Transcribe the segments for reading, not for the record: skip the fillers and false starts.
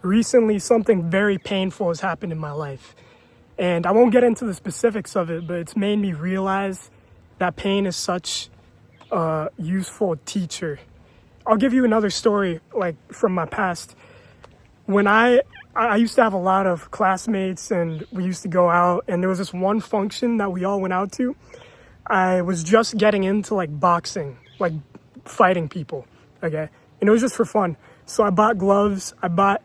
recently something very painful has happened in my life. And I won't get into the specifics of it, but it's made me realize that pain is such a useful teacher. I'll give you another story, like from my past. When I used to have a lot of classmates and we used to go out, and there was this one function that we all went out to. I was just getting into like boxing, like fighting people, okay? And it was just for fun. So I bought gloves, I bought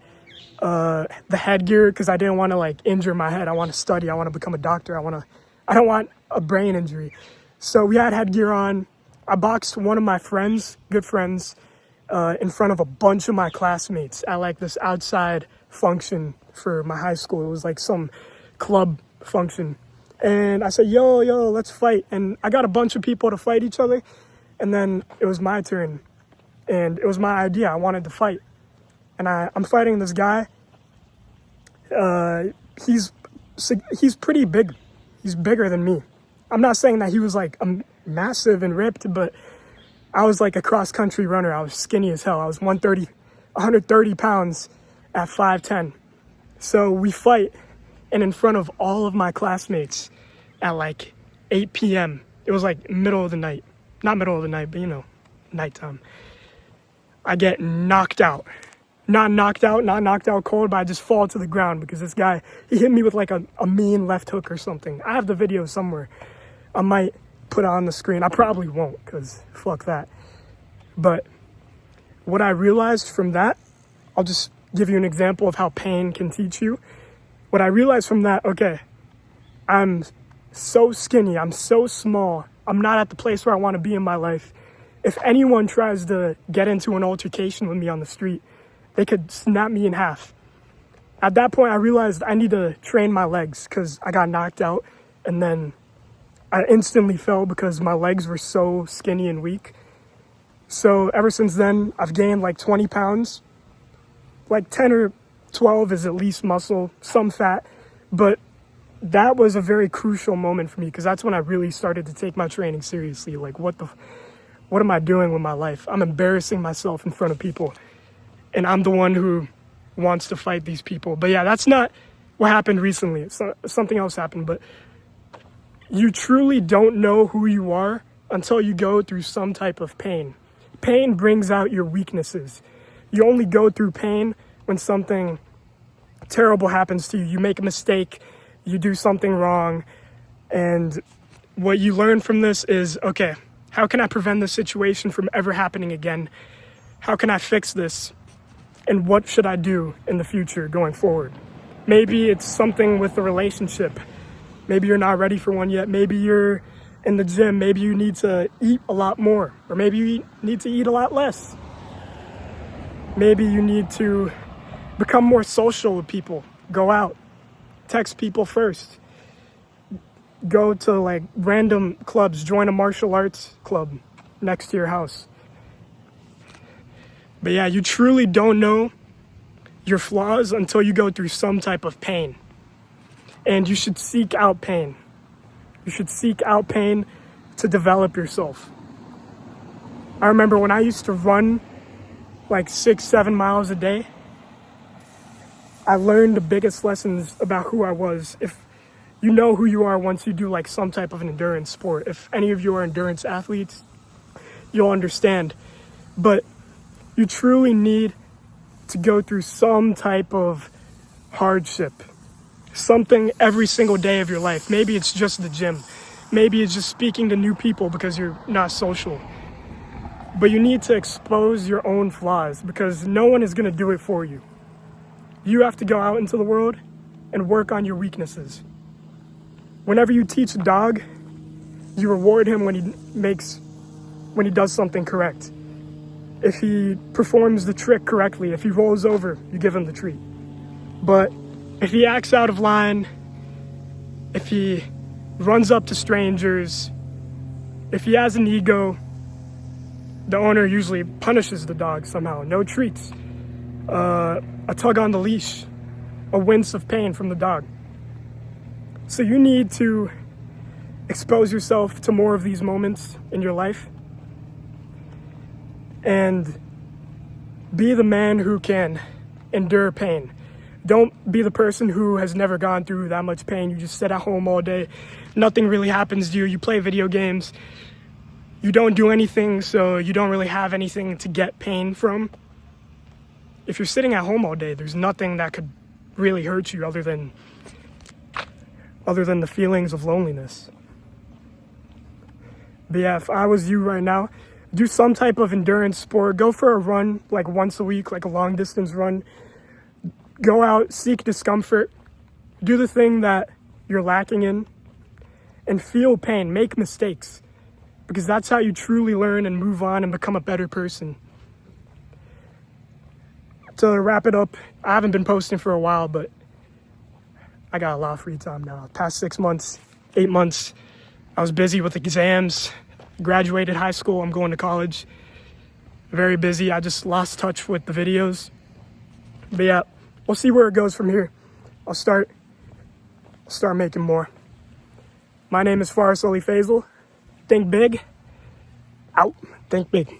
the headgear because I didn't want to like injure my head. I want to study, I want to become a doctor, I don't want a brain injury. So we had headgear on. I boxed one of my friends, good friends, in front of a bunch of my classmates at like this outside function for my high school. It was like some club function. And I said, yo, let's fight. And I got a bunch of people to fight each other. And then it was my turn. And it was my idea. I wanted to fight. And I'm fighting this guy. He's pretty big. He's bigger than me. I'm not saying that he was like massive and ripped, but I was like a cross-country runner. I was skinny as hell. I was 130 pounds at 5'10". So we fight, and in front of all of my classmates at like 8 p.m. It was like middle of the night. Not middle of the night, but nighttime. I get knocked out. Not knocked out cold, but I just fall to the ground because this guy, he hit me with like a mean left hook or something. I have the video somewhere. I might put it on the screen. I probably won't because fuck that. But what I realized from that, I'll just give you an example of how pain can teach you. What I realized from that, okay, I'm so skinny, I'm so small, I'm not at the place where I want to be in my life. If anyone tries to get into an altercation with me on the street, they could snap me in half. At that point, I realized I need to train my legs because I got knocked out and then I instantly fell because my legs were so skinny and weak. So ever since then, I've gained like 20 pounds. Like 10 or 12 is at least muscle, some fat. But that was a very crucial moment for me because that's when I really started to take my training seriously. Like, what am I doing with my life? I'm embarrassing myself in front of people. And I'm the one who wants to fight these people. But yeah, that's not what happened recently. Something else happened. But you truly don't know who you are until you go through some type of pain. Pain brings out your weaknesses. You only go through pain when something terrible happens to you. You make a mistake, you do something wrong, and what you learn from this is, okay, how can I prevent this situation from ever happening again? How can I fix this? And what should I do in the future going forward? Maybe it's something with the relationship. Maybe you're not ready for one yet. Maybe you're in the gym. Maybe you need to eat a lot more, or maybe you need to eat a lot less. Maybe you need to become more social with people. Go out, text people first. Go to like random clubs, join a martial arts club next to your house. But yeah, you truly don't know your flaws until you go through some type of pain. And you should seek out pain. You should seek out pain to develop yourself. I remember when I used to run like 6-7 miles a day, I learned the biggest lessons about who I was. If you know who you are once you do like some type of an endurance sport, if any of you are endurance athletes, you'll understand. But you truly need to go through some type of hardship, something every single day of your life. Maybe it's just the gym. Maybe it's just speaking to new people because you're not social. But you need to expose your own flaws because no one is going to do it for you. You have to go out into the world and work on your weaknesses. Whenever you teach a dog, you reward him when he does something correct. If he performs the trick correctly, if he rolls over, you give him the treat. But if he acts out of line, if he runs up to strangers, if he has an ego, the owner usually punishes the dog somehow. No treats. A tug on the leash, a wince of pain from the dog. So you need to expose yourself to more of these moments in your life and be the man who can endure pain. Don't be the person who has never gone through that much pain. You just sit at home all day. Nothing really happens to you. You play video games. You don't do anything, so you don't really have anything to get pain from. If you're sitting at home all day, there's nothing that could really hurt you other than the feelings of loneliness. But yeah, if I was you right now, do some type of endurance sport. Go for a run like once a week, like a long distance run. Go out, seek discomfort, do the thing that you're lacking in, and feel pain, make mistakes, because that's how you truly learn and move on and become a better person. To wrap it up, I haven't been posting for a while, but I got a lot of free time now. Past 6 months, 8 months, I was busy with exams, graduated high school, I'm going to college. Very busy, I just lost touch with the videos. But yeah, we'll see where it goes from here. I'll start making more. My name is Faris Ali Faisal. Think big. Out. Think big.